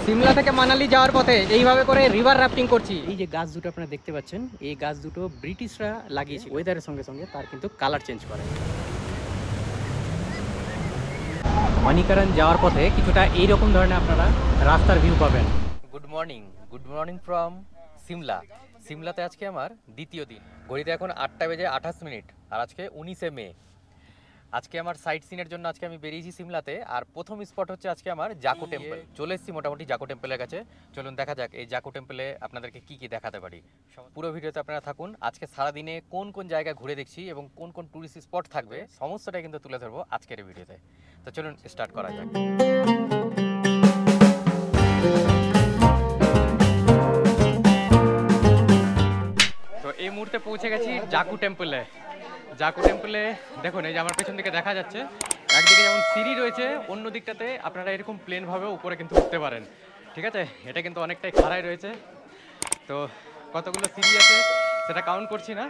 সিমলা থেকে মানালি যাওয়ার পথে এইভাবে করে রিভার রাফটিং করছি। এই যে গাছ দুটো আপনারা দেখতে পাচ্ছেন, এই গাছ দুটো ব্রিটিশরা লাগিয়েছিল। ওয়েদারের সঙ্গে সঙ্গে তার কিন্তু কালার চেঞ্জ করে। মণিকরণ যাওয়ার পথে কিছুটা এইরকম ধরনের আপনারা রাস্তার ভিউ পাবেন। Good morning from Shimla. সিমলাতে আজকে আমার দ্বিতীয় দিন। ঘড়িতে এখন 8টা বেজে 28 মিনিট, আর আজকে 19শে মে। আজকে আমার সাইট সিনের জন্য আজকে আমি বেরিয়েছি সিমলাতে, আর প্রথম স্পট হচ্ছে আজকে আমার জাকু টেম্পল। চলে এসেছি মোটামুটি জাকু টেম্পলের কাছে। চলুন দেখা যাক এই জাকু টেম্পলে আপনাদেরকে কি কি দেখাতে পারি। পুরো ভিডিওতে আপনারা থাকুন। আজকে সারাদিনে কোন কোন জায়গা ঘুরে দেখছি এবং কোন কোন টুরিস্ট স্পট থাকবে সমস্তটাই কিন্তু তুলে ধরবো আজকের এই ভিডিওতে। তো চলুন স্টার্ট করা যাক। তো এই মুহূর্তে পৌঁছে গেছি জাকু টেম্পলে। জাকু টেম্পলে দেখুন, এই যে আমার পেছন দিকে দেখা যাচ্ছে, একদিকে যেমন সিঁড়ি রয়েছে, অন্য দিকটাতে আপনারা এরকম প্লেনভাবে উপরে কিন্তু উঠতে পারেন। ঠিক আছে, এটা কিন্তু অনেকটাই খাড়াই রয়েছে। তো কতগুলো সিঁড়ি আছে সেটা কাউন্ট করছি না,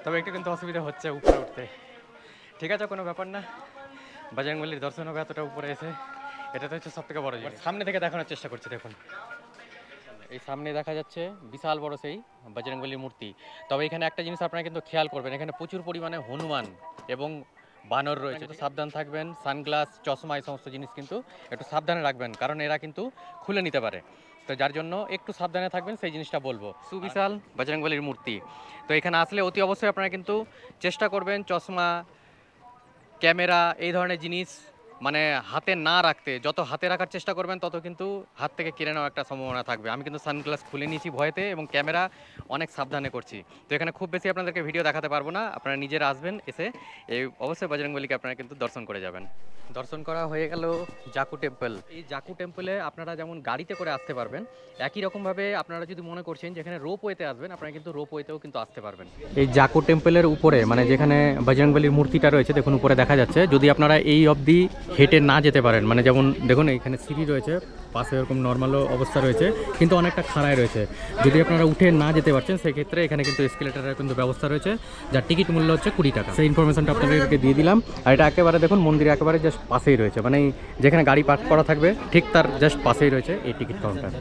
তবে একটু কিন্তু অসুবিধা হচ্ছে উপরে উঠতে। ঠিক আছে, কোনো ব্যাপার না, বজরংবলীর দর্শন হবে এতটা উপরে এসে, এটা তো হচ্ছে সব থেকে বড় জিনিস। সামনে থেকে দেখানোর চেষ্টা করছি। দেখুন, এই সামনে দেখা যাচ্ছে বিশাল বড় সেই বজরংবলীর মূর্তি। তবে এখানে একটা জিনিস আপনারা কিন্তু খেয়াল করবেন, এখানে প্রচুর পরিমাণে হনুমান এবং বানর রয়েছে। তো সাবধান থাকবেন, সানগ্লাস, চশমা, এই সমস্ত জিনিস কিন্তু একটু সাবধানে রাখবেন, কারণ এরা কিন্তু খুলে নিতে পারে। তো যার জন্য একটু সাবধানে থাকবেন, সেই জিনিসটা বলবো। সুবিশাল বজরংবলীর মূর্তি। তো এখানে আসলে অতি অবশ্যই আপনারা কিন্তু চেষ্টা করবেন চশমা, ক্যামেরা, এই ধরনের জিনিস মানে হাতে না রাখতে। যত হাতে রাখার চেষ্টা করবেন তত কিন্তু হাত থেকে কেড়ে নেওয়ার একটা সম্ভাবনা থাকবে। আমি কিন্তু সানগ্লাস খুলে নিয়েছি ভয়েতে, এবং ক্যামেরা অনেক সাবধানে করছি। তো এখানে খুব বেশি আপনাদেরকে ভিডিও দেখাতে পারবো না, আপনারা নিজেরা আসবেন, এসে এই অবশ্যই বজরংবলীকে আপনারা কিন্তু দর্শন করে যাবেন। দর্শন করা হয়ে গেল জাকু টেম্পল। এই জাকু টেম্পলে আপনারা যেমন গাড়িতে করে আসতে পারবেন, একই রকমভাবে আপনারা যদি মনে করছেন যেখানে রোপওয়েতে আসবেন, আপনারা কিন্তু রোপওয়েতেও কিন্তু আসতে পারবেন। এই জাকু টেম্পলের উপরে মানে যেখানে বজরংবলীর মূর্তিটা রয়েছে, দেখুন উপরে দেখা যাচ্ছে, যদি আপনারা এই অবধি হেঁটে না যেতে পারেন, মানে যেমন দেখুন এখানে সিঁড়ি রয়েছে, পাশে এরকম নর্মালও অবস্থা রয়েছে, কিন্তু অনেকটা খাড়ায় রয়েছে। যদি আপনারা উঠে না যেতে পারছেন, সেক্ষেত্রে এখানে কিন্তু এসকেলেটারের কিন্তু ব্যবস্থা রয়েছে, যার টিকিট মূল্য হচ্ছে 20 টাকা। সেই ইনফরমেশনটা আপনাদেরকে দিয়ে দিলাম। আর এটা একেবারে দেখুন মন্দিরে একেবারে জাস্ট পাশেই রয়েছে, মানে যেখানে গাড়ি পার্ক করা থাকবে ঠিক তার জাস্ট পাশেই রয়েছে এই টিকিট কাউন্টার।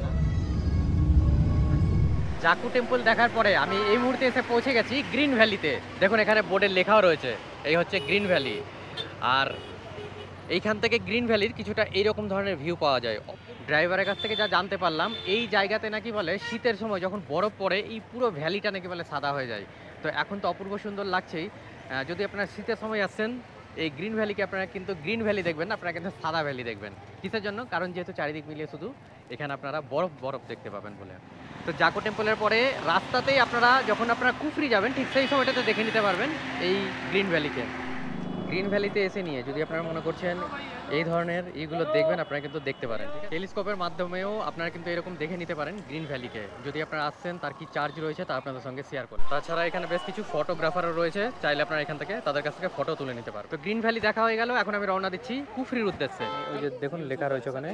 জাকু টেম্পল দেখার পরে আমি এই মুহূর্তে এসে পৌঁছে গেছি গ্রিন ভ্যালিতে। দেখুন এখানে বোর্ডে লেখাও রয়েছে, এই হচ্ছে গ্রিন ভ্যালি। আর এইখান থেকে গ্রিন ভ্যালির কিছুটা এইরকম ধরনের ভিউ পাওয়া যায়। ড্রাইভারের কাছ থেকে যা জানতে পারলাম, এই জায়গাতে নাকি বলে শীতের সময় যখন বরফ পড়ে, এই পুরো ভ্যালিটা নাকি বলে সাদা হয়ে যায়। তো এখন তো অপূর্ব সুন্দর লাগছেই। যদি আপনারা শীতের সময় আসছেন, এই গ্রিন ভ্যালিকে আপনারা কিন্তু গ্রিন ভ্যালি দেখবেন না, আপনারা কিন্তু সাদা ভ্যালি দেখবেন। কিসের জন্য? কারণ যেহেতু চারিদিক মিলিয়ে শুধু এখানে আপনারা বরফ বরফ দেখতে পাবেন বলে। তো জাকু টেম্পলের পরে রাস্তাতেই আপনারা যখন আপনারা কুফরি যাবেন, ঠিক সেই সময়টাতে দেখে নিতে পারবেন এই গ্রিন ভ্যালিকে। গ্রিন ভ্যালিতে এসে নিয়ে যদি আপনারা মনে করছেন এই ধরনের এইগুলো দেখবেন, আপনারা কিন্তু দেখতে পারেন। টেলিস্কোপের মাধ্যমেও আপনারা কিন্তু এরকম দেখে নিতে পারেন গ্রিন ভ্যালিকে। যদি আপনারা আসছেন, তার কি চার্জ রয়েছে তা আপনাদের সঙ্গে শেয়ার করুন। তাছাড়া এখানে বেশ কিছু ফটোগ্রাফারও রয়েছে, চাইলে আপনারা এখান থেকে তাদের কাছ থেকে ফটো তুলে নিতে পারবেন। তো গ্রিন ভ্যালি দেখা হয়ে গেল, এখন আমি রওনা দিচ্ছি কুফরির উদ্দেশ্যে। ওই যে দেখুন লেখা রয়েছে ওখানে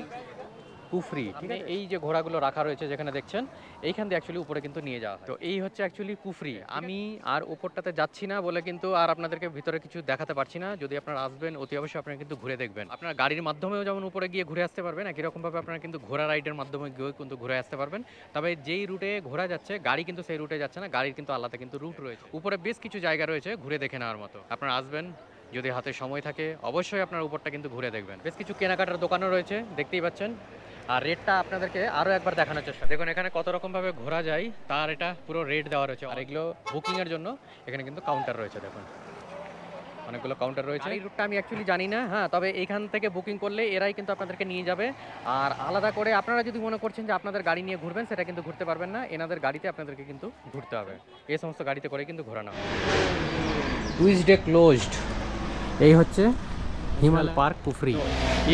কুফরি, ঠিক আছে? এই যে ঘোড়াগুলো রাখা রয়েছে যেখানে দেখছেন, এইখান দিয়ে অ্যাকচুয়ালি উপরে কিন্তু নিয়ে যাওয়া হয়। তো এই হচ্ছে অ্যাকচুয়ালি কুফরি। আমি আর উপরটাতে যাচ্ছি না বলে কিন্তু আর আপনাদেরকে ভিতরে কিছু দেখাতে পারছি না। যদি আপনারা আসবেন, অতি অবশ্যই আপনারা কিন্তু ঘুরে দেখবেন। আপনারা গাড়ির মাধ্যমেও যেমন উপরে গিয়ে ঘুরে আসতে পারবেন, একই রকমভাবে আপনারা কিন্তু ঘোড়া রাইডের মাধ্যমে গিয়েও কিন্তু ঘুরে আসতে পারবেন। তবে যেই রুটে ঘোরা যাচ্ছে, গাড়ি কিন্তু সেই রুটে যাচ্ছে না, গাড়ির কিন্তু আলাদা কিন্তু রুট রয়েছে। উপরে বেশ কিছু জায়গা রয়েছে ঘুরে দেখে নেওয়ার মতো। আপনারা আসবেন, যদি হাতে সময় থাকে, অবশ্যই আপনার উপরটা কিন্তু ঘুরে দেখবেন। বেশ কিছু কেনাকাটার দোকানও রয়েছে, দেখতেই পাচ্ছেন। আর রেটটা আপনাদেরকে আরও একবার দেখানোর চেষ্টা, দেখুন এখানে কত রকমভাবে ঘোরা যায়, তার এটা পুরো রেট দেওয়া রয়েছে। আর এগুলো বুকিংয়ের জন্য এখানে কিন্তু কাউন্টার রয়েছে। দেখুন অনেকগুলো কাউন্টার রয়েছে। এই রুটটা আমি অ্যাকচুয়ালি জানি না, হ্যাঁ, তবে এখান থেকে বুকিং করলে এরাই কিন্তু আপনাদেরকে নিয়ে যাবে। আর আলাদা করে আপনারা যদি মনে করছেন যে আপনাদের গাড়ি নিয়ে ঘুরবেন, সেটা কিন্তু ঘুরতে পারবেন না, এনাদের গাড়িতে আপনাদেরকে কিন্তু ঘুরতে হবে। এই সমস্ত গাড়িতে করে কিন্তু ঘোরানো হয়। Tuesday closed. এই হচ্ছে হিমাল পার্ক কুফরি।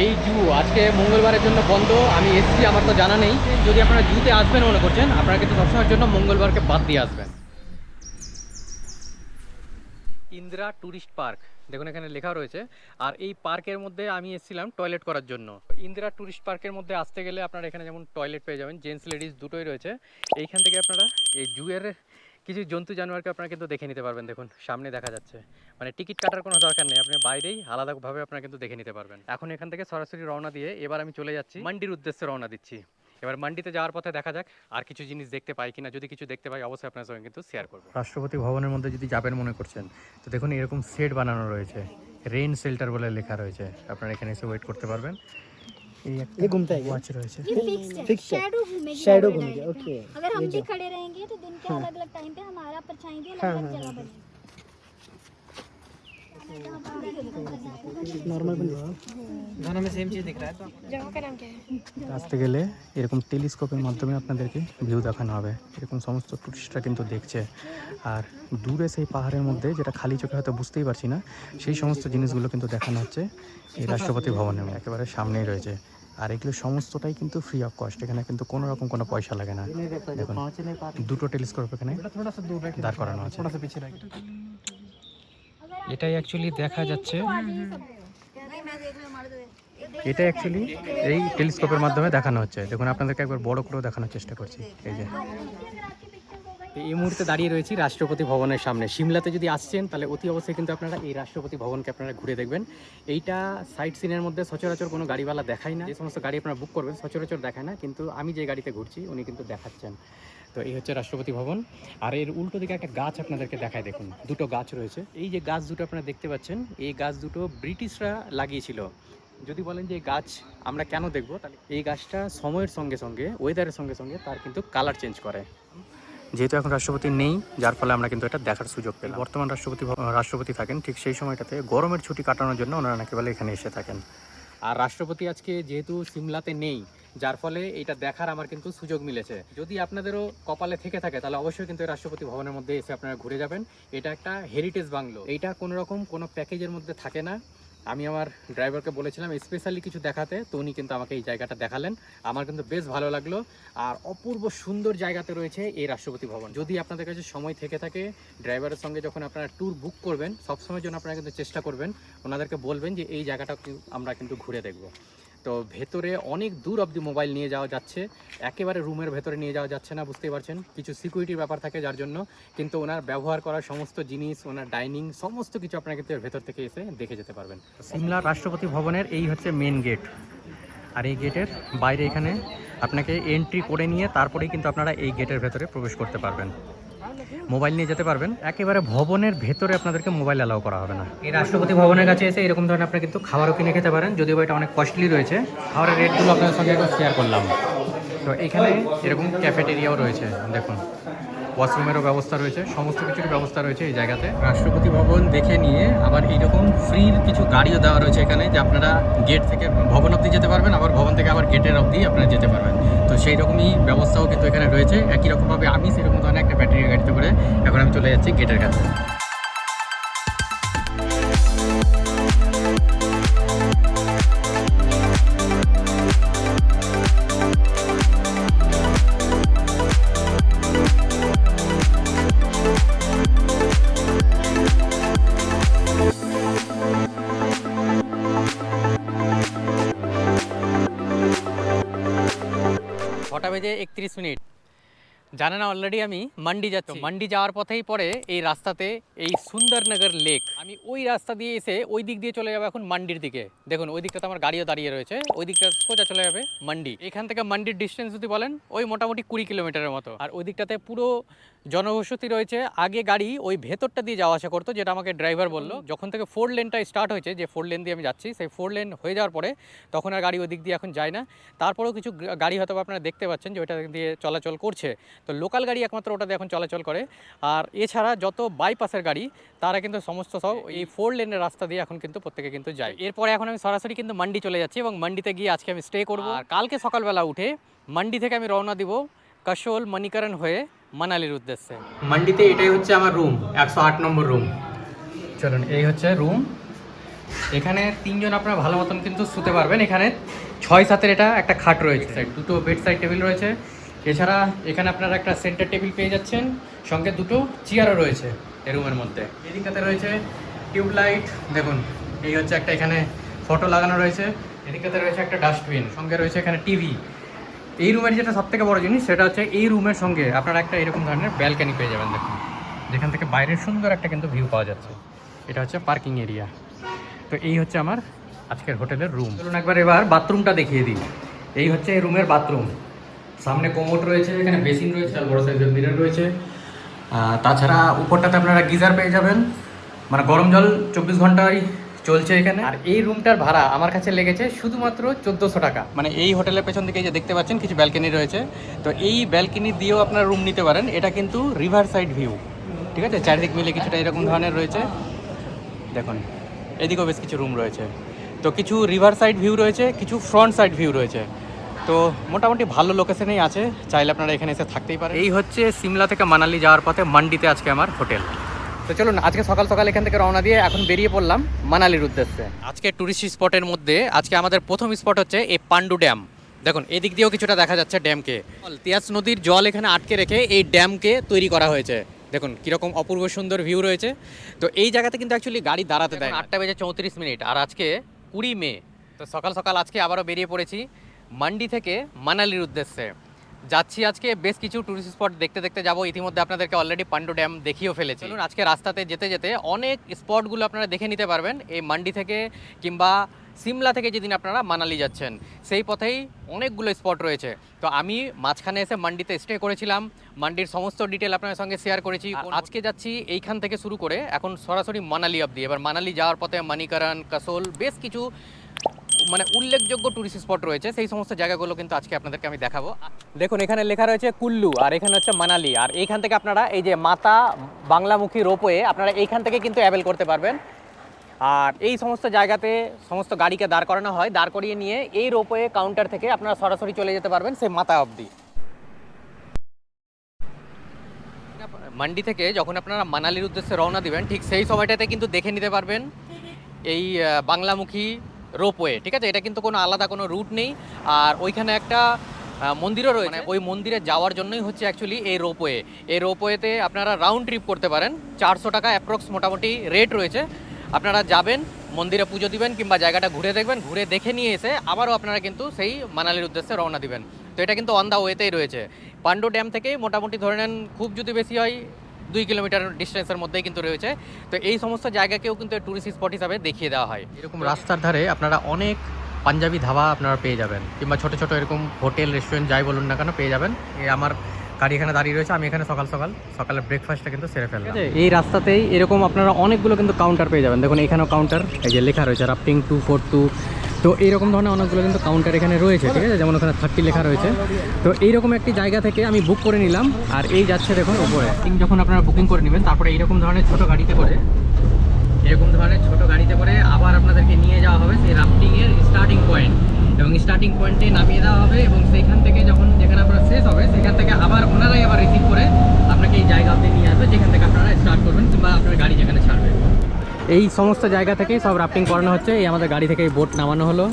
এই জু আজকে মঙ্গলবারের জন্য বন্ধ। আমি এসছি, আমার তো জানা নেই। যদি আপনারা জুতে আসবেন মনে করছেন, আপনারা কিন্তু সবসময়ের জন্য মঙ্গলবারকে বাদ দিয়ে আসবেন। ইন্দিরা ট্যুরিস্ট পার্ক, দেখুন এখানে লেখা রয়েছে। আর এই পার্কের মধ্যে আমি এসেছিলাম টয়লেট করার জন্য। ইন্দিরা ট্যুরিস্ট পার্কের মধ্যে আসতে গেলে আপনারা এখানে যেমন টয়লেট পেয়ে যাবেন, জেন্টস লেডিস দুটোই রয়েছে। এইখান থেকে আপনারা এই জুয়ের কিছু জন্তু জানোয়ারকে আপনারা কিন্তু দেখে নিতে পারবেন। দেখুন সামনে দেখা যাচ্ছে, মানে টিকিট কাটার কোনো দরকার নেই, আপনি বাইরেই আলাদাভাবে আপনারা কিন্তু দেখে নিতে পারবেন। এখন এখান থেকে সরাসরি রওনা দিয়ে এবার আমি চলে যাচ্ছি মান্ডির উদ্দেশ্যে রওনা দিচ্ছি। এবার মান্ডিতে যাওয়ার পথে দেখা যাক আর কিছু জিনিস দেখতে পাই কিনা। যদি কিছু দেখতে পাই অবশ্যই আপনার সঙ্গে কিন্তু শেয়ার করবো। রাষ্ট্রপতি ভবনের মধ্যে যদি যাবেন মনে করছেন তো দেখুন এরকম সেট বানানো রয়েছে, রেইন শেল্টার বলে লেখা রয়েছে, আপনারা এখানে এসে ওয়েট করতে পারবেন। ये घूमता है क्या? ওয়াচ রয়েছে। ये फिक्स्ड है, फिक्स है। शैडो घूमेगी शैडो हर घूमेगी, टाइम पे। ओके। अगर हम ये भी जो- खड़े रहेंगे तो दिन के अलग अलग टाइम पे हमारा परछाई भी अलग हाँ, अलग हाँ, जगह हाँ। बनेगी। नॉर्मल बन दोनों में सेम चीज़ दिख रहा है तो जगह का नाम क्या है? আসতে গেলে এরকম টেলিস্কোপের মাধ্যমে আপনাদেরকে ভিউ দেখানো হবে। এরকম সমস্ত টুরিস্টরা কিন্তু দেখছে। আর দূরে সেই পাহাড়ের মধ্যে যেটা খালি চোখে হয়তো বুঝতেই পারছি না, সেই সমস্ত জিনিসগুলো কিন্তু দেখানো হচ্ছে এই রাষ্ট্রপতি ভবনের একেবারে সামনেই রয়েছে। আর এগুলো সমস্তটাই কিন্তু ফ্রি অফ কস্ট, এখানে কিন্তু কোনো রকম কোনো পয়সা লাগে না। দেখুন पहुंच नहीं पा দুটো টেলিস্কোপ এখানে थोड़ा सा दूर रख দাঁড় করানো আছে। थोड़ा सा पीछे रख এটাই অ্যাকচুয়ালি দেখা যাচ্ছে, तो आ जाइए सब। नहीं मैं देख रही हूँ हमारे तो এটা অ্যাকচুয়ালি এই টেলিস্কোপের মাধ্যমে দেখানো হচ্ছে। দেখুন আপনাদেরকে একবার বড় করেও দেখানোর চেষ্টা করছি। এই যে এই মুহূর্তে দাঁড়িয়ে রয়েছি রাষ্ট্রপতি ভবনের সামনে। সিমলাতে যদি আসছেন তাহলে অতি অবশ্যই কিন্তু আপনারা এই রাষ্ট্রপতি ভবনকে আপনারা ঘুরে দেখবেন। এইটা সাইট সিনের মধ্যে সচরাচর কোনো গাড়িওয়ালা দেখায় না, যে সমস্ত গাড়ি আপনারা বুক করবেন সচরাচর দেখায় না, কিন্তু আমি যে গাড়িতে ঘুরছি উনি কিন্তু দেখাচ্ছেন। তো এই হচ্ছে রাষ্ট্রপতি ভবন। আর এর উল্টো দিকে একটা গাছ আপনাদেরকে দেখায়, দেখুন দুটো গাছ রয়েছে। এই যে গাছ দুটো আপনারা দেখতে পাচ্ছেন, এই গাছ দুটো ব্রিটিশরা লাগিয়েছিল। যদি বলেন যে এই গাছ আমরা কেন দেখবো, তাহলে এই গাছটা সময়ের সঙ্গে সঙ্গে ওয়েদারের সঙ্গে সঙ্গে তার কিন্তু কালার চেঞ্জ করে। যেহেতু এখন রাষ্ট্রপতি নেই, যার ফলে আমরা কিন্তু এটা দেখার সুযোগ পেলাম। বর্তমান রাষ্ট্রপতি থাকেন ঠিক সেই সময়টাতে গরমের ছুটি কাটানোর জন্য ওনারা নাকি বলে এখানে এসে থাকেন। আর রাষ্ট্রপতি আজকে যেহেতু সিমলাতে নেই, যার ফলে এটা দেখার আমার কিন্তু সুযোগ মিলেছে। যদি আপনাদেরও কপালে থেকে থাকে তাহলে অবশ্যই কিন্তু এই রাষ্ট্রপতি ভবনের মধ্যে এসে আপনারা ঘুরে যাবেন। এটা একটা হেরিটেজ বাংলো, এইটা কোনো রকম কোনো প্যাকেজের মধ্যে থাকে না। আমি আমার ড্রাইভারকে বলেছিলাম স্পেশালি কিছু দেখাতে, তো উনি কিন্তু আমাকে এই জায়গাটা দেখালেন। আমার কিন্তু বেশ ভালো লাগলো। আর অপূর্ব সুন্দর জায়গাতে রয়েছে এই রাষ্ট্রপতি ভবন। যদি আপনাদের কাছে সময় থেকে থাকে, ড্রাইভারের সঙ্গে যখন আপনারা ট্যুর বুক করবেন সবসময়ের জন্য আপনারা কিন্তু চেষ্টা করবেন, ওনাদেরকে বলবেন যে এই জায়গাটা আমরা কিন্তু ঘুরে দেখব। তো ভেতরে অনেক দূর অবধি মোবাইল নিয়ে যাওয়া যাচ্ছে, একেবারে রুমের ভেতরে নিয়ে যাওয়া যাচ্ছে না, বুঝতেই পারছেন কিছু সিকিউরিটির ব্যাপার থাকে, যার জন্য কিন্তু ওনার ব্যবহার করার সমস্ত জিনিস, ওনার ডাইনিং সমস্ত কিছু আপনারা কিন্তু এর ভেতর থেকে এসে দেখে যেতে পারবেন। সিমলা রাষ্ট্রপতি ভবনের এই হচ্ছে মেন গেট। আর এই গেটের বাইরে এখানে আপনাকে এন্ট্রি করে নিয়ে তারপরেই কিন্তু আপনারা এই গেটের ভেতরে প্রবেশ করতে পারবেন। মোবাইল নিয়ে যেতে পারবেন, একেবারে ভবনের ভেতরে আপনাদেরকে মোবাইল অ্যালাউ করা হবে না। এই রাষ্ট্রপতি ভবনের কাছে এসে এরকম ধরনের আপনারা কিন্তু খাবারও কিনে খেতে পারেন, যদিও এটা অনেক কস্টলি রয়েছে। খাবারের রেটগুলো আপনাদের সঙ্গে একবার শেয়ার করলাম। তো এখানে এরকম ক্যাফেটেরিয়াও রয়েছে, দেখুন ওয়াশরুমেরও ব্যবস্থা রয়েছে, সমস্ত কিছুর ব্যবস্থা রয়েছে এই জায়গাতে। রাষ্ট্রপতি ভবন দেখে নিয়ে আবার এইরকম ফ্রির কিছু গাড়িও দেওয়া রয়েছে এখানে, যে আপনারা গেট থেকে ভবন অবধি যেতে পারবেন, আবার ভবন থেকে আবার গেটের অবধি আপনারা যেতে পারবেন। তো সেই রকমই ব্যবস্থাও কিন্তু এখানে রয়েছে। একই রকমভাবে আমি সেরকম ধরনের একটা ব্যাটারি গাড়িতে করে এখন আমি চলে যাচ্ছি গেটের কাছে। ছটা বেজে 31 মিনিট। জানেন না অলরেডি আমি মান্ডি যাচ্ছি। মান্ডি যাওয়ার পথেই পরে এই রাস্তাতে এই সুন্দরনগর লেক। আমি ওই রাস্তা দিয়ে এসে ওই দিক দিয়ে চলে যাবো এখন মান্ডির দিকে। দেখুন ওই দিকটাতে আমার গাড়িও দাঁড়িয়ে রয়েছে, ওই দিকটা সোজা চলে যাবে মান্ডি। এখান থেকে মান্ডির ডিস্টেন্স যদি বলেন ওই মোটামুটি 20 কিলোমিটারের মতো। আর ওই দিকটাতে পুরো জনবসতি রয়েছে। আগে গাড়ি ওই ভেতরটা দিয়ে যাওয়া আসা করতো, যেটা আমাকে ড্রাইভার বললো। যখন থেকে 4 লেনটা স্টার্ট হয়েছে, যে 4 লেন দিয়ে আমি যাচ্ছি, সেই 4 লেন হয়ে যাওয়ার পরে তখন আর গাড়ি ওই দিক দিয়ে এখন যায় না। তারপরেও কিছু গাড়ি হয়তো আপনারা দেখতে পাচ্ছেন যে ওইটা দিয়ে চলাচল করছে। তো লোকাল গাড়ি একমাত্র ওটা দিয়ে এখন চলাচল করে। আর এছাড়া যত বাইপাসের গাড়ি তারা কিন্তু সমস্ত সব এই 4 লেনের রাস্তা দিয়ে এখন কিন্তু প্রত্যেকে কিন্তু যায়। এরপরে এখন আমি সরাসরি কিন্তু মান্ডি চলে যাচ্ছি এবং মান্ডিতে গিয়ে আজকে আমি স্টে করবো। আর কালকে সকালবেলা উঠে মান্ডি থেকে আমি রওনা দিব কাশোল মণিকরণ হয়ে মানালির উদ্দেশ্যে। মান্ডিতে এটাই হচ্ছে আমার রুম, 108 নম্বর রুম। চলুন এই হচ্ছে রুম। এখানে 3 জন আপনারা ভালো মতন কিন্তু শুতে পারবেন। এখানে 6-7-এর এটা একটা খাট রয়েছে, দুটো বেড সাইড টেবিল রয়েছে। এছাড়া এখানে আপনারা একটা সেন্টার টেবিল পেয়ে যাচ্ছেন, সঙ্গে দুটো চেয়ারও রয়েছে এই রুমের মধ্যে। এদিকটাতে রয়েছে টিউবলাইট, দেখুন এই হচ্ছে একটা এখানে ফটো লাগানো রয়েছে। এদিকটাতে রয়েছে একটা ডাস্টবিন, সঙ্গে রয়েছে এখানে টিভি। এই রুমের যেটা সবথেকে বড় জিনিস সেটা হচ্ছে এই রুমের সঙ্গে আপনারা একটা এরকম ধরনের ব্যালকনি পেয়ে যাবেন, দেখুন যেখান থেকে বাইরের সুন্দর একটা কিন্তু ভিউ পাওয়া যাচ্ছে। এটা হচ্ছে পার্কিং এরিয়া। তো এই হচ্ছে আমার আজকের হোটেলের রুম। চলুন একবার এবার বাথরুমটা দেখিয়ে দিই। এই হচ্ছে এই রুমের বাথরুম। সামনে কোমোড রয়েছে, এখানে বেসিন রয়েছে আর বড় সাইজের মিরর রয়েছে। তাছাড়া উপরটাতে আপনারা গিজার পেয়ে যাবেন, মানে গরম জল 24 ঘন্টায় চলছে এখানে। আর এই রুমটার ভাড়া আমার কাছে লেগেছে শুধুমাত্র 1400 টাকা। মানে এই হোটেলের পেছন দিকে যে দেখতে পাচ্ছেন কিছু ব্যালকনি রয়েছে, তো এই ব্যালকনি দিয়েও আপনারা রুম নিতে পারেন। এটা কিন্তু রিভার সাইড ভিউ, ঠিক আছে, চারিদিক মিলে কিছুটা এরকম ধরনের রয়েছে। দেখুন এদিকেও বেশ কিছু রুম রয়েছে, তো কিছু রিভার সাইড ভিউ রয়েছে, কিছু ফ্রন্ট সাইড ভিউ রয়েছে। তো মোটামুটি ভালো লোকেশনেই আছে, চাইলে আপনারা এখানে এসে থাকতেই পারেন। এই হচ্ছে সিমলা থেকে মানালি যাওয়ার পথে মান্ডিতে আজকে আমার হোটেল। তো চলুন আজকে সকাল সকাল এখান থেকে রওনা দিয়ে এখন বেরিয়ে পড়লাম মানালির উদ্দেশ্যে। আজকে টুরিস্ট স্পটের মধ্যে আজকে আমাদের প্রথম স্পট হচ্ছে এই পান্ডু ড্যাম। দেখুন এদিক দিয়েও কিছুটা দেখা যাচ্ছে ড্যামকে, তিয়াস নদীর জল এখানে আটকে রেখে এই ড্যামকে তৈরি করা হয়েছে। দেখুন কীরকম অপূর্ব সুন্দর ভিউ রয়েছে। তো এই জায়গাতে কিন্তু অ্যাকচুয়ালি গাড়ি দাঁড়াতে দেয়। 8:34 আর আজকে 20 মে। তো সকাল সকাল আজকে আবারও বেরিয়ে পড়েছি মান্ডি থেকে মানালির উদ্দেশ্যে। যাচ্ছি আজকে বেশ কিছু টুরিস্ট স্পট দেখতে দেখতে যাব। ইতিমধ্যে আপনাদেরকে অলরেডি পান্ডু ড্যাম দেখিয়েও ফেলেছি। চলুন আজকে রাস্তাতে যেতে যেতে অনেক স্পটগুলো আপনারা দেখে নিতে পারবেন এই মান্ডি থেকে, কিংবা সিমলা থেকে যেদিন আপনারা মানালি যাচ্ছেন সেই পথেই অনেকগুলো স্পট রয়েছে। তো আমি মাঝখানে এসে মান্ডিতে স্টে করেছিলাম, মান্ডির সমস্ত ডিটেল আপনাদের সঙ্গে শেয়ার করেছি। আজকে যাচ্ছি এইখান থেকে শুরু করে এখন সরাসরি মানালি অবধি। এবার মানালি যাওয়ার পথে মানিকারণ, কাসোল বেশ কিছু মানে উল্লেখযোগ্য টুরিস্ট স্পট রয়েছে, সেই সমস্ত জায়গাগুলো কিন্তু আজকে আপনাদেরকে আমি দেখাবো। দেখুন এখানে লেখা রয়েছে কুল্লু, আর এখানে হচ্ছে মানালি। আর এইখান থেকে আপনারা এই যে মাতা বাংলামুখী রোপওয়ে আপনারা এইখান থেকে কিন্তু অ্যাভেল করতে পারবেন। আর এই সমস্ত জায়গাতে সমস্ত গাড়িকে দাঁড় করানো হয়, দাঁড় করিয়ে নিয়ে এই রোপওয়ে কাউন্টার থেকে আপনারা সরাসরি চলে যেতে পারবেন সেই মাতা অবধি। মান্ডি থেকে যখন আপনারা মানালির উদ্দেশ্যে রওনা দিবেন ঠিক সেই সময়টাতে কিন্তু দেখে নিতে পারবেন এই বাংলামুখী রোপওয়ে, ঠিক আছে। এটা কিন্তু কোনো আলাদা কোনো রুট নেই। আর ওইখানে একটা মন্দিরও রয়েছে, মানে ওই মন্দিরে যাওয়ার জন্যই হচ্ছে অ্যাকচুয়ালি এই রোপওয়ে। এই রোপওয়েতে আপনারা রাউন্ড ট্রিপ করতে পারেন, 400 টাকা অ্যাপ্রক্স মোটামুটি রেট রয়েছে। আপনারা যাবেন, মন্দিরে পুজো দিবেন কিংবা জায়গাটা ঘুরে দেখবেন, ঘুরে দেখে নিয়ে এসে আবারও আপনারা কিন্তু সেই মানালির উদ্দেশ্যে রওনা দিবেন। তো এটা কিন্তু অন দ্য ওয়েতেই রয়েছে। পান্ডু ড্যাম থেকেই মোটামুটি ধরে নেন খুব যদি বেশি হয় 2 কিলোমিটার ডিস্টেন্সের মধ্যেই কিন্তু রয়েছে। তো এই সমস্ত জায়গাকেও কিন্তু টুরিস্ট স্পট হিসাবে দেখিয়ে দেওয়া হয়। এরকম রাস্তার ধারে আপনারা অনেক পাঞ্জাবি ধাবা আপনারা পেয়ে যাবেন, কিংবা ছোটো ছোটো এরকম হোটেল রেস্টুরেন্ট যাই বলুন না কেন পেয়ে যাবেন। এই আমার গাড়ি এখানে দাঁড়িয়ে রয়েছে, আমি এখানে সকালের ব্রেকফাস্টটা কিন্তু সেরে ফেললাম। এই রাস্তাতেই এরকম আপনারা অনেকগুলো কিন্তু কাউন্টার পেয়ে যাবেন। দেখুন এখানেও কাউন্টার, এই যে লেখা রয়েছে রাফটিং 242। তো এইরকম ধরনের অনেকগুলো কিন্তু কাউন্টার এখানে রয়েছে, ঠিক আছে। যেমন ওখানে 30 লেখা রয়েছে। তো এইরকম একটি জায়গা থেকে আমি বুক করে নিলাম, আর এই যাচ্ছে দেখুন উপরে। যখন আপনারা বুকিং করে নেবেন তারপরে এইরকম ধরনের ছোটো গাড়িতে করে আবার আপনাদেরকে নিয়ে যাওয়া হবে সেই রাফটিংয়ের স্টার্টিং পয়েন্ট, এবং স্টার্টিং পয়েন্টে নামিয়ে দেওয়া হবে, এবং সেইখান থেকে যেখানে আপনারা শেষ হবে সেখান থেকে ওনারাই আবার রিসিভ করে আপনাকে এই জায়গা অবধি নিয়ে আসবে যেখান থেকে আপনারা স্টার্ট করবেন, কিংবা আপনার গাড়ি যেখানে ছাড়বে। এই সমস্ত জায়গা থেকেই সব রাফটিং করানো হচ্ছে। এই আমাদের গাড়ি থেকে এই বোট নামানো হলো।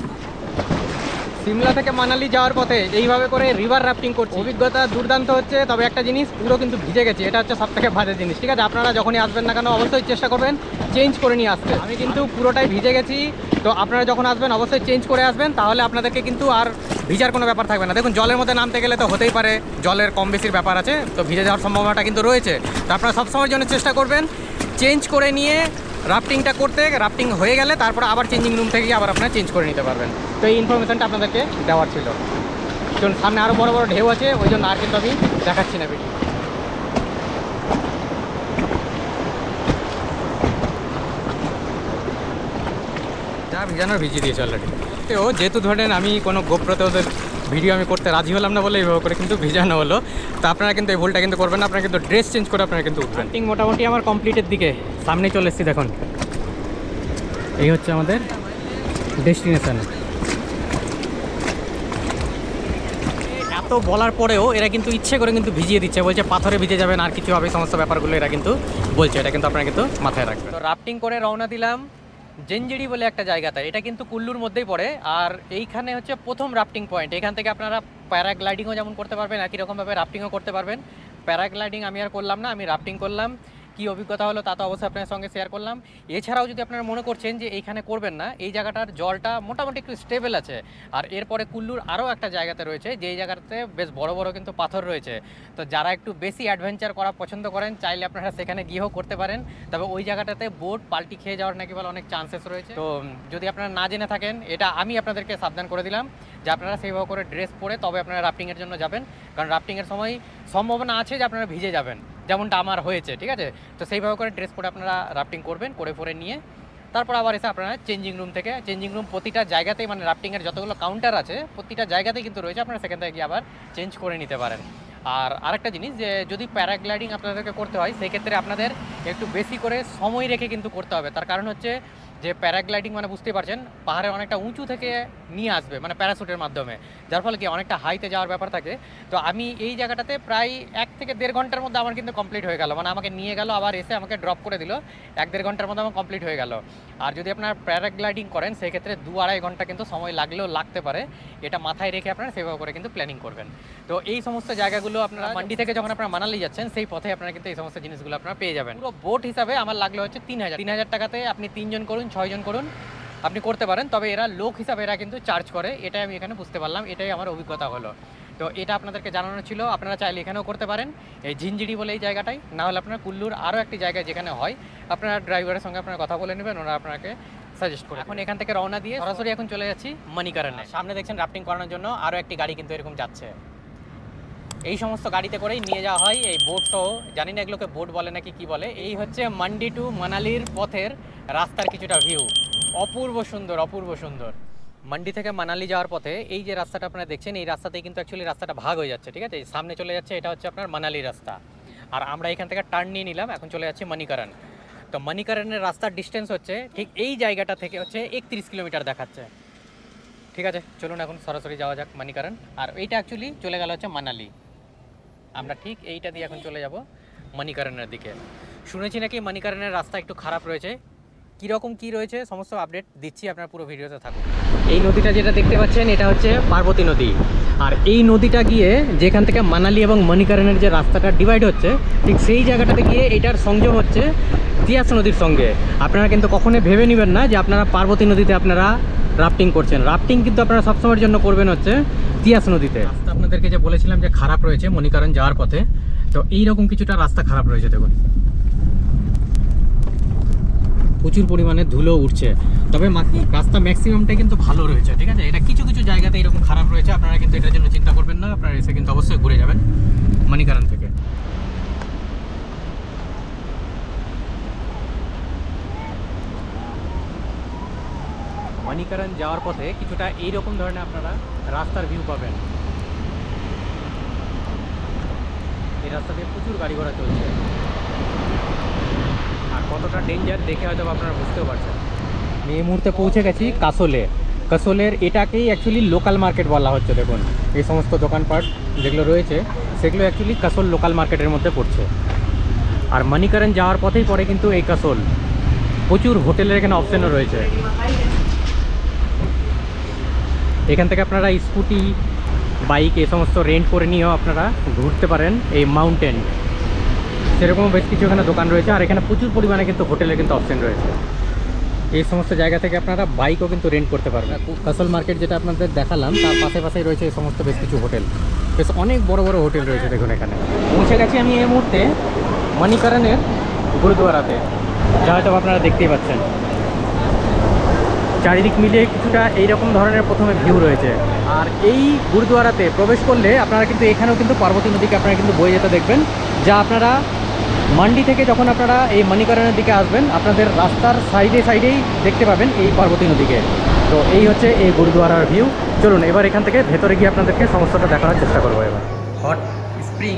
সিমলা থেকে মানালি যাওয়ার পথে এইভাবে করে রিভার রাফটিং করছি, অভিজ্ঞতা দুর্দান্ত হচ্ছে। তবে একটা জিনিস, পুরো কিন্তু ভিজে গেছে, এটা হচ্ছে সবথেকে বাজে জিনিস, ঠিক আছে। আপনারা যখনই আসবেন না কেন অবশ্যই চেষ্টা করবেন চেঞ্জ করে নিয়ে আসতে। আমি কিন্তু পুরোটাই ভিজে গেছি, তো আপনারা যখন আসবেন অবশ্যই চেঞ্জ করে আসবেন, তাহলে আপনাদেরকে কিন্তু আর ভিজার কোনো ব্যাপার থাকবে না। দেখুন জলের মধ্যে নামতে গেলে তো হতেই পারে জলের কম বেশির ব্যাপার আছে, তো ভিজে যাওয়ার সম্ভাবনাটা কিন্তু রয়েছে। তো আপনারা সবসময়ের জন্য চেষ্টা করবেন চেঞ্জ করে নিয়ে রাফটিংটা করতে। রাফটিং হয়ে গেলে তারপর আবার চেঞ্জিং রুম থেকে আবার আপনারা চেঞ্জ করে নিতে পারবেন। তো এই ইনফরমেশনটা আপনাদেরকে দেওয়ার ছিল। চলুন সামনে আরও বড় বড় ঢেউ আছে, ওই জন্য আর কিন্তু আমি দেখাচ্ছি না ভিডিও। যা ভিজানোর ভিজিয়ে দিয়েছে অলরেডি। তো যেহেতু ধরেন আমি কোনো গোপ্রতে ওদের ভিডিও আমি করতে রাজি হলাম না বলে এইভাবে করে কিন্তু ভিজানো হলো। তো আপনারা কিন্তু এই ভুলটা কিন্তু করবেন না, আপনারা কিন্তু ড্রেস চেঞ্জ করে আপনারা কিন্তু উঠবেন। মোটামুটি আমার কমপ্লিটের দিকে সামনে চলে এসেছি। দেখুন এই হচ্ছে আমাদের ডেস্টিনেশন। এত বলার পরেও এরা কিন্তু ইচ্ছে করে কিন্তু ভিজিয়ে দিচ্ছে, বলছে পাথরে ভিজে যাবেন আর কিছু হবে, সমস্ত ব্যাপারগুলো এরা কিন্তু বলছে। এটা কিন্তু আপনারা কিন্তু মাথায় রাখবেন। তো রাফটিং করে রওনা দিলাম জেঞ্জিড়ি বলে একটা জায়গাতে, এটা কিন্তু কুল্লুর মধ্যেই পড়ে। আর এইখানে হচ্ছে প্রথম রাফটিং পয়েন্ট। এখান থেকে আপনারা প্যারাগ্লাইডিংও যেমন করতে পারবেন, একই রকমভাবে রাফটিংও করতে পারবেন। প্যারাগ্লাইডিং আমি আর করলাম না, আমি রাফটিং করলাম। কী অভিজ্ঞতা হলো তা তো অবশ্যই আপনার সঙ্গে শেয়ার করলাম। এছাড়াও যদি আপনারা মনে করছেন যে এইখানে করবেন না, এই জায়গাটার জলটা মোটামুটি একটু স্টেবল আছে। আর এরপরে কুল্লুর আরও একটা জায়গাতে রয়েছে, যেই জায়গাতে বেশ বড় বড় কিন্তু পাথর রয়েছে। তো যারা একটু বেশি অ্যাডভেঞ্চার করা পছন্দ করেন, চাইলে আপনারা সেখানে গিয়েও করতে পারেন। তবে ওই জায়গাটাতে বোট পাল্টি খেয়ে যাওয়ার নাকি বলে অনেক চান্সেস রয়েছে। তো যদি আপনারা না জেনে থাকেন, এটা আমি আপনাদেরকে সাবধান করে দিলাম যে আপনারা সেইভাবে করে ড্রেস পরে তবে আপনারা রাফটিংয়ের জন্য যাবেন। কারণ রাফটিংয়ের সময় সম্ভাবনা আছে যে আপনারা ভিজে যাবেন, যেমনটা আমার হয়েছে, ঠিক আছে? তো সেইভাবে করে ড্রেস পরে আপনারা রাফটিং করবেন, করে পরে নিয়ে তারপর আবার এসে আপনারা চেঞ্জিং রুম থেকে, চেঞ্জিং রুম প্রতিটা জায়গাতেই মানে রাফটিংয়ের যতগুলো কাউন্টার আছে প্রতিটা জায়গাতেই কিন্তু রয়েছে, আপনারা সেখান থেকে গিয়ে আবার চেঞ্জ করে নিতে পারেন। আর আরেকটা জিনিস, যে যদি প্যারাগ্লাইডিং আপনাদেরকে করতে হয় সেই ক্ষেত্রে আপনাদের একটু বেশি করে সময় রেখে কিন্তু করতে হবে। তার কারণ হচ্ছে যে প্যারাগ্লাইডিং মানে বুঝতেই পারছেন, পাহাড়ে অনেকটা উঁচু থেকে নিয়ে আসবে মানে প্যারাশুটের মাধ্যমে, যার ফলে কি অনেকটা হাইতে যাওয়ার ব্যাপার থাকে। তো আমি এই জায়গাটাতে প্রায় 1 থেকে 1.5 ঘন্টার মধ্যে আমার কিন্তু কমপ্লিট হয়ে গেল, মানে আমাকে নিয়ে গেল আবার এসে আমাকে ড্রপ করে দিল, 1-1.5 ঘন্টার মধ্যে আমার কমপ্লিট হয়ে গেল। আর যদি আপনার প্যারাগ্লাইডিং করেন সেই ক্ষেত্রে 2-2.5 ঘন্টা কিন্তু সময় লাগলেও লাগতে পারে, এটা মাথায় রেখে আপনারা সেভাবে করে কিন্তু প্ল্যানিং করবেন। তো এই সমস্ত জায়গাগুলো আপনারা মান্ডি থেকে যখন আপনারা মানালি যাচ্ছেন সেই পথে আপনারা কিন্তু এই সমস্ত জিনিসগুলো আপনারা পেয়ে যাবেন। পুরো বোট হিসাবে আমার লাগলো হচ্ছে 3000 টাকাতে আপনি 3 জন করুন 6 জন করুন আপনি করতে পারেন। তবে এরা লোক হিসাবে এরা কিন্তু চার্জ করে, এটাই আমি এখানে বুঝতে পারলাম, এটাই আমার অভিজ্ঞতা হলো। তো এটা আপনাদেরকে জানানো ছিল, আপনারা চাইলে এখানেও করতে পারেন, এই ঝিঞ্জিড়ি বলে এই জায়গাটাই। না হলে আপনারা কুল্লুর আরও একটি জায়গায় যেখানে হয় আপনারা ড্রাইভারের সঙ্গে আপনারা কথা বলে নেবেন, ওরা আপনাকে সাজেস্ট করে। এখন এখান থেকে রওনা দিয়ে সরাসরি এখন চলে যাচ্ছি মণিকরণে। সামনে দেখছেন রাফটিং করানোর জন্য আরও একটি গাড়ি কিন্তু এরকম যাচ্ছে। এই সমস্ত গাড়িতে করেই নিয়ে যাওয়া হয় এই বোট সহ, জানি না এগুলোকে বোট বলে নাকি কি বলে। এই হচ্ছে মান্ডি টু মানালির পথের রাস্তার কিছুটা ভিউ, অপূর্ব সুন্দর, অপূর্ব সুন্দর। মান্ডি থেকে মানালি যাওয়ার পথে এই যে রাস্তাটা আপনারা দেখছেন, এই রাস্তাতেই কিন্তু অ্যাকচুয়ালি রাস্তাটা ভাগ হয়ে যাচ্ছে, ঠিক আছে? সামনে চলে যাচ্ছে, এটা হচ্ছে আপনার মানালি রাস্তা, আর আমরা এখান থেকে টার্ন নিয়ে নিলাম, এখন চলে যাচ্ছি মণিকরণ। তো মণিকরণের রাস্তার ডিস্টেন্স হচ্ছে ঠিক এই জায়গাটা থেকে হচ্ছে 31 কিলোমিটার দেখাচ্ছে। ঠিক আছে, চলুন এখন সরাসরি যাওয়া যাক মণিকরণ। আর এইটা অ্যাকচুয়ালি চলে গেল হচ্ছে মানালি, আমরা ঠিক এইটা দিয়ে এখন চলে যাব মণিকরণের দিকে। শুনেছি নাকি মণিকরণের রাস্তা একটু খারাপ রয়েছে, কীরকম কী রয়েছে সমস্ত আপডেট দিচ্ছি, আপনার পুরো ভিডিওতে থাকুন। এই নদীটা যেটা দেখতে পাচ্ছেন এটা হচ্ছে পার্বতী নদী, আর এই নদীটা গিয়ে যেখান থেকে মানালি এবং মণিকরণের যে রাস্তাটা ডিভাইড হচ্ছে ঠিক সেই জায়গাটাতে গিয়ে এটার সংযোগ হচ্ছে তিয়াস নদীর সঙ্গে। আপনারা কিন্তু কখনোই ভেবে নেবেন না যে আপনারা পার্বতী নদীতে আপনারা রাফটিং করছেন, রাফটিং কিন্তু আপনারা সবসময়ের জন্য করবেন হচ্ছে তিয়াস নদীতে। রাস্তা আপনাদেরকে যে বলেছিলাম যে খারাপ রয়েছে মণিকরণ যাওয়ার পথে, তো এইরকম কিছুটা রাস্তা খারাপ রয়েছে, দেখুন প্রচুর পরিমাণে ধুলো উঠছে। তবে রাস্তা ম্যাক্সিমামটাই কিন্তু ভালো রয়েছে, ঠিক আছে? এটা কিছু কিছু জায়গাতে এরকম খারাপ রয়েছে, আপনারা কিন্তু এটার জন্য চিন্তা করবেন না, আপনারা এসে কিন্তু অবশ্যই ঘুরে যাবেন মণিকরণ থেকে। মণিকরণ যাওয়ার পথে কিছুটা এইরকম ধরনের আপনারা রাস্তার ভিউ পাবেন। এই রাস্তা দিয়ে প্রচুর গাড়ি ঘোড়া চলছে, আর কতটা ডেঞ্জার দেখে হয়তো আপনারা বুঝতেও পারছেন। আমি এই মুহূর্তে পৌঁছে গেছি কাসোলে। কাসোলের এটাকেই অ্যাকচুয়ালি লোকাল মার্কেট বলা হচ্ছে, দেখুন এই সমস্ত দোকানপাট যেগুলো রয়েছে সেগুলো অ্যাকচুয়ালি কাসোল লোকাল মার্কেটের মধ্যে পড়ছে। আর মণিকরণ যাওয়ার পথেই পড়ে কিন্তু এই কাসোল, প্রচুর হোটেলের এখানে অপশনও রয়েছে। এখান থেকে আপনারা স্কুটি বাইক এই সমস্ত রেন্ট করে নিয়েও আপনারা ঘুরতে পারেন এই মাউন্টেন, সেরকম বেশ কিছু এখানে দোকান রয়েছে। আর এখানে প্রচুর পরিমাণে কিন্তু হোটেলের কিন্তু অপশন রয়েছে, এই সমস্ত জায়গা থেকে আপনারা বাইকও কিন্তু রেন্ট করতে পারবেন। কাসল মার্কেট যেটা আপনাদের দেখালাম তার পাশাপাশি রয়েছে এই সমস্ত বেশ কিছু হোটেল, বেশ অনেক বড় বড় হোটেল রয়েছে। দেখুন এখানে পৌঁছে গেছি আমি এই মুহূর্তে মণিকরণের গুরুদুয়ারাতে, যা হয়তো আপনারা দেখতেই পাচ্ছেন। চারিদিক মিলিয়ে কিছুটা এইরকম ধরনের প্রথমে ভিউ রয়েছে। আর এই গুরুদুয়ারাতে প্রবেশ করলে আপনারা কিন্তু এখানেও কিন্তু পার্বতী নদীকে আপনারা কিন্তু বয়ে যেতে দেখবেন, যা আপনারা মান্ডি থেকে যখন আপনারা এই মণিকরণের দিকে আসবেন আপনাদের রাস্তার সাইডেই দেখতে পাবেন এই পার্বতী নদীকে। তো এই হচ্ছে এই গুরুদুয়ারার ভিউ। চলুন এবার এখান থেকে ভেতরে গিয়ে আপনাদেরকে সমস্তটা দেখানোর চেষ্টা করবো। এবার হট স্প্রিং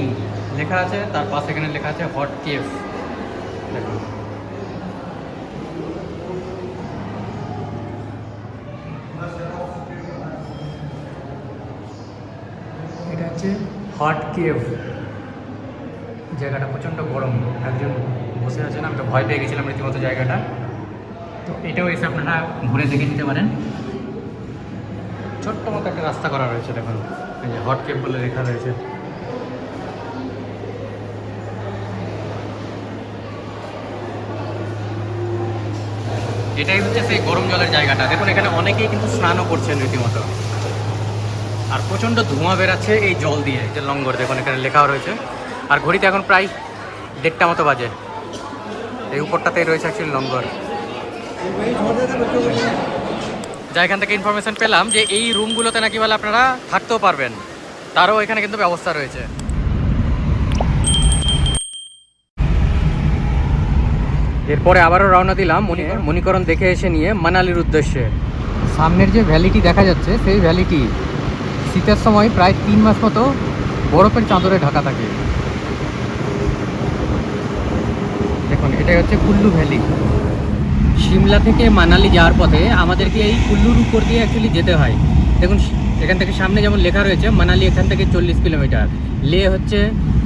লেখা আছে, তার পাশে এখানে লেখা আছে হট কেভ। দেখুন এটা হচ্ছে হট কেভ, জায়গাটা প্রচণ্ড গরম, একজন বসে আছেন, আমি তো ভয় পেয়ে গেছিলাম রীতিমতো জায়গাটা। তো এটাও এসে আপনারা ঘুরে দেখে নিতে পারেন। ছোট্ট মতো একটা রাস্তা করা রয়েছে, দেখুন এই যে হট কেভ বলে লেখা রয়েছে। এটাই হচ্ছে সেই গরম জলের জায়গাটা। দেখুন এখানে অনেকেই কিন্তু স্নানও করছেন রীতিমতো। আর প্রচণ্ড ধোঁয়া বেরাচ্ছে এই জল দিয়ে, যে লঙ্গর দেখুন এখানে লেখাও রয়েছে। আর ঘড়িতে এখন প্রায় 1:30 মতো বাজে। এই উপরটাতেই রয়েছে অ্যাকচুয়ালি লঙ্গর। যা এখান থেকে ইনফরমেশন পেলাম যে এই রুমগুলোতে নাকি বলে আপনারা থাকতেও পারবেন, তারও এখানে কিন্তু ব্যবস্থা রয়েছে। এরপরে আবারও রওনা দিলাম মণিকরণ দেখে এসে নিয়ে মানালির উদ্দেশ্যে। সামনের যে ভ্যালিটি দেখা যাচ্ছে সেই ভ্যালিটি শীতের সময় প্রায় 3 মাস মতো বরফের চাদরে ঢাকা থাকে। দেখুন এটাই হচ্ছে কুল্লু ভ্যালি। সিমলা থেকে মানালি যাওয়ার পথে আমাদেরকে এই কুল্লুর উপর দিয়ে অ্যাকচুয়ালি যেতে হয়। দেখুন এখান থেকে সামনে যেমন লেখা রয়েছে মানালি এখান থেকে 40 কিলোমিটার, লে হচ্ছে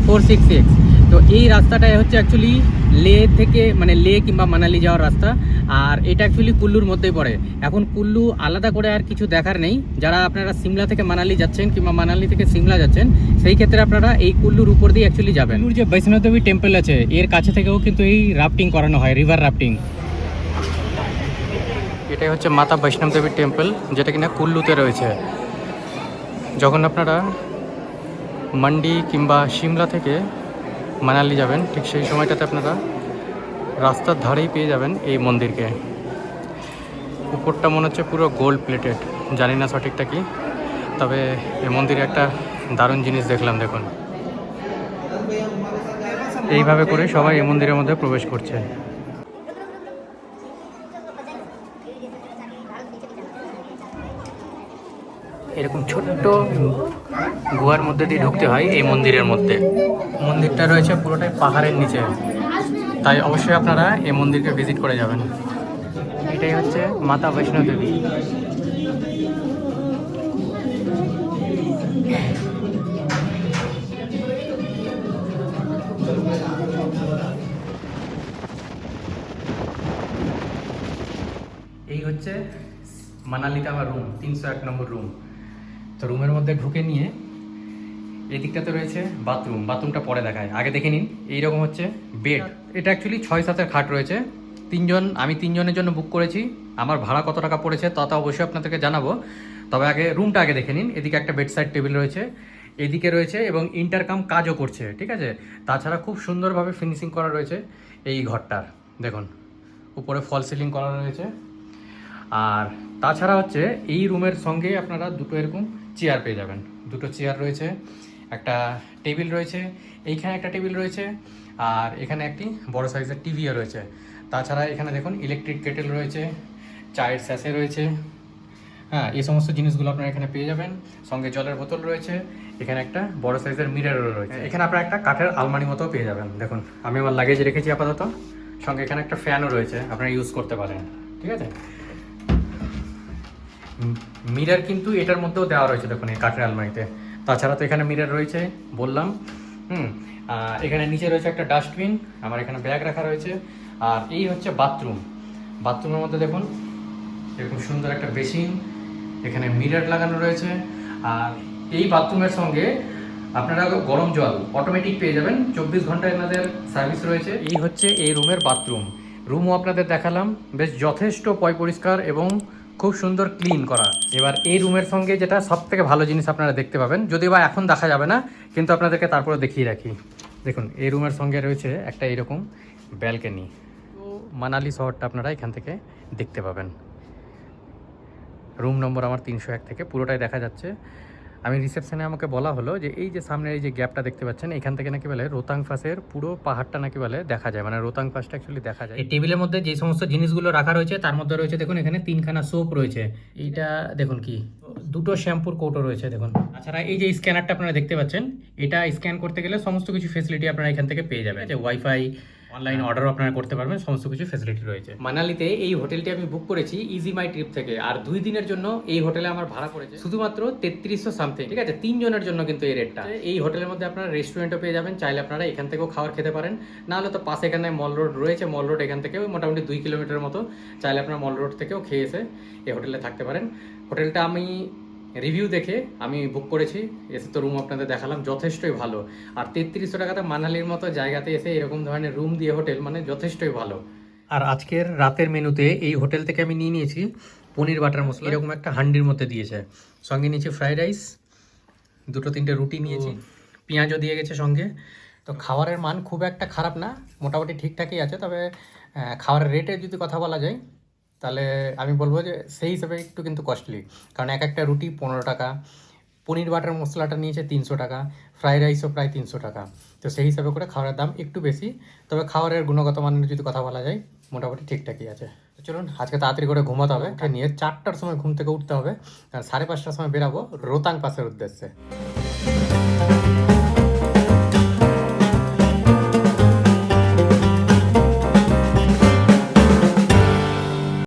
466। তো এই রাস্তাটাই হচ্ছে অ্যাকচুয়ালি লে থেকে মানে লে কিংবা মানালি যাওয়ার রাস্তা। আর এটা অ্যাকচুয়ালি কুল্লুর মধ্যেই পড়ে। এখন কুল্লু আলাদা করে আর কিছু দেখার নেই। যারা আপনারা সিমলা থেকে মানালি যাচ্ছেন কিংবা মানালি থেকে সিমলা যাচ্ছেন, সেই ক্ষেত্রে আপনারা এই কুল্লুর উপর দিয়ে অ্যাকচুয়ালি যাবেন। কুল্লুর যে বৈষ্ণোদেবী টেম্পল আছে এর কাছে থেকেও কিন্তু এই রাফটিং করানো হয়, রিভার রাফটিং। এটাই হচ্ছে মাতা বৈষ্ণব দেবীর টেম্পল, যেটা কিনা কুল্লুতে রয়েছে। যখন আপনারা মান্ডি কিংবা সিমলা থেকে মানালি যাবেন, ঠিক সেই সময়টাতে আপনারা রাস্তার ধারেই পেয়ে যাবেন এই মন্দিরকে। উপরটা মনে হচ্ছে পুরো গোল্ড প্লেটেড, জানি না সঠিকটা কি, তবে এই মন্দিরে একটা দারুণ জিনিস দেখলাম। দেখুন এইভাবে করে সবাই এই মন্দিরের মধ্যে প্রবেশ করছে। এরকম ছোট্ট গুহার মধ্যে দিয়ে ঢুকতে হয় এই মন্দিরের মধ্যে। মন্দিরটা রয়েছে পুরোটাই পাহাড়ের নিচে, তাই অবশ্যই আপনারা এই মন্দিরকে ভিজিট করে যাবেন। এটাই হচ্ছে মাতা বৈষ্ণব দেবী। এই হচ্ছে মানালিতে আমার রুম, 301 নম্বর রুম। তো রুমের মধ্যে ঢুকে নিয়ে এই দিকটাতে রয়েছে বাথরুম। বাথরুমটা পরে দেখায়, আগে দেখে নিন। এইরকম হচ্ছে বেড। এটা অ্যাকচুয়ালি 6-7 খাট রয়েছে। আমি 3 জনের জন্য বুক করেছি। আমার ভাড়া কত টাকা পড়েছে তা অবশ্যই আপনাদেরকে জানাবো। তবে আগে রুমটা আগে দেখে নিন। এদিকে একটা বেড সাইড টেবিল রয়েছে, এদিকে রয়েছে এবং ইন্টারকাম কাজও করছে, ঠিক আছে। তাছাড়া খুব সুন্দরভাবে ফিনিশিং করা রয়েছে এই ঘরটার। দেখুন উপরে ফল সিলিং করা রয়েছে। আর তাছাড়া হচ্ছে এই রুমের সঙ্গে আপনারা দুটো এরকম চেয়ার পেয়ে যাবেন। দুটো চেয়ার রয়েছে, একটা টেবিল রয়েছে, এইখানে একটা টেবিল রয়েছে, আর এখানে একটি বড় সাইজের টিভিও রয়েছে। তাছাড়া এখানে দেখুন ইলেকট্রিক কেটেল রয়েছে, চায়ের স্যাশে রয়েছে। হ্যাঁ, এই সমস্ত জিনিসগুলো আপনারা এখানে পেয়ে যাবেন। সঙ্গে জলের বোতল রয়েছে, এখানে একটা বড় সাইজের মিররও রয়েছে। এখানে আপনারা একটা কাঠের আলমারি মতো পেয়ে যাবেন। দেখুন আমি আমার লাগেজ রেখেছি আপাতত। সঙ্গে এখানে একটা ফ্যানও রয়েছে, আপনারা ইউজ করতে পারেন, ঠিক আছে। মিরর কিন্তু এটার মধ্যেও দেওয়া রয়েছে, দেখুন এই কাঠের আলমারিতে। তাছাড়া তো এখানে মিরর রয়েছে বললাম। এখানে নিচে রয়েছে একটা ডাস্টবিন, আমার এখানে ব্যাগ রাখা রয়েছে। আর এই হচ্ছে বাথরুম। বাথরুমের মধ্যে দেখুন এরকম সুন্দর একটা বেসিন, এখানে মিরর লাগানো রয়েছে। আর এই বাথরুমের সঙ্গে আপনারা গরম জল অটোমেটিক পেয়ে যাবেন, 24 ঘন্টা এনাদের সার্ভিস রয়েছে। এই হচ্ছে এই রুমের বাথরুম। রুমও আপনাদের দেখালাম, বেশ যথেষ্ট পরিষ্কার এবং খুব সুন্দর ক্লিন করা। এবার এই রুমের সঙ্গে যেটা সব থেকে ভালো জিনিস আপনারা দেখতে পাবেন, যদিও বা এখন দেখা যাবে না, কিন্তু আপনাদেরকে তারপরে দেখিয়ে রাখি। দেখুন এই রুমের সঙ্গে রয়েছে একটা এরকম ব্যালকনি। তো মানালি শহরটা আপনারা এখান থেকে দেখতে পাবেন। রুম নম্বর আমার 301 থেকে পুরোটাই দেখা যাচ্ছে। আমি রিসেপশনে আমাকে বলা হলো যে এই যে সামনে এই যে গ্যাপটা দেখতে পাচ্ছেন, এখান থেকে নাকি বলে রোতাং পাসের পুরো পাহাড়টা নাকি বলে দেখা যায়, মানে রোতাং পাসটা অ্যাকচুয়ালি দেখা যায়। এই টেবিলের মধ্যে যে সমস্ত জিনিসগুলো রাখা রয়েছে তার মধ্যে রয়েছে দেখুন এখানে 3খানা সোপ রয়েছে। এইটা দেখুন কি, দুটো শ্যাম্পুর কৌটো রয়েছে দেখুন। তাছাড়া এই যে স্ক্যানারটা আপনারা দেখতে পাচ্ছেন, এটা স্ক্যান করতে গেলে সমস্ত কিছু ফেসিলিটি আপনারা এখান থেকে পেয়ে যাবেন। যে ওয়াইফাই, অনলাইন অর্ডারও আপনারা করতে পারবেন, সমস্ত কিছু ফেসিলিটি রয়েছে। মানালিতে এই হোটেলটি আমি বুক করেছি ইজি মাই ট্রিপ থেকে। আর 2 দিনের জন্য এই হোটেলে আমার ভাড়া পড়েছে শুধুমাত্র 3300 সামথিং, ঠিক আছে। 3 জনের জন্য কিন্তু এই রেটটা। এই হোটেলের মধ্যে আপনারা রেস্টুরেন্টও পেয়ে যাবেন, চাইলে আপনারা এখান থেকেও খাবার খেতে পারেন। না হলে তো পাশে এখানে মল রোড রয়েছে, মল রোড এখান থেকে মোটামুটি 2 কিলোমিটার মতো, চাইলে আপনারা মল রোড থেকেও খেয়ে এসে এই হোটেলে থাকতে পারেন। হোটেলটা আমি রিভিউ দেখে আমি বুক করেছি, এসে তো রুম আপনাদের দেখালাম, যথেষ্টই ভালো। আর 3300 টাকাতে মানালির মতো জায়গাতে এসে এরকম ধরনের রুম দিয়ে হোটেল মানে যথেষ্টই ভালো। আর আজকের রাতের মেনুতে এই হোটেল থেকে আমি নিয়ে নিয়েছি পনির বাটার মশলা, এরকম একটা হান্ডির মধ্যে দিয়েছে। সঙ্গে নিয়েছি ফ্রাইড রাইস, 2-3টে রুটি নিয়েছি, পেঁয়াজও দিয়ে গেছে সঙ্গে। তো খাবারের মান খুব একটা খারাপ না, মোটামুটি ঠিকঠাকই আছে। তবে খাবারের রেটের যদি কথা বলা যায় তাহলে আমি বলবো যে সেই হিসেবে একটু কিন্তু কস্টলি, কারণ এক একটা রুটি 15 টাকা, পনির বাটার মশলাটা নিয়েছে 300 টাকা, ফ্রাইড রাইসও প্রায় 300 টাকা। তো সেই হিসাবে করে খাবারের দাম একটু বেশি, তবে খাবারের গুণগত মানের যদি কথা বলা যায় মোটামুটি ঠিকঠাকই আছে। তো চলুন আজকে তাড়াতাড়ি করে ঘুমাতে হবে, নিয়ে 4টার সময় ঘুম থেকে উঠতে হবে, কারণ 5:30টার সময় বেরাবো রোতাং পাসের উদ্দেশ্যে।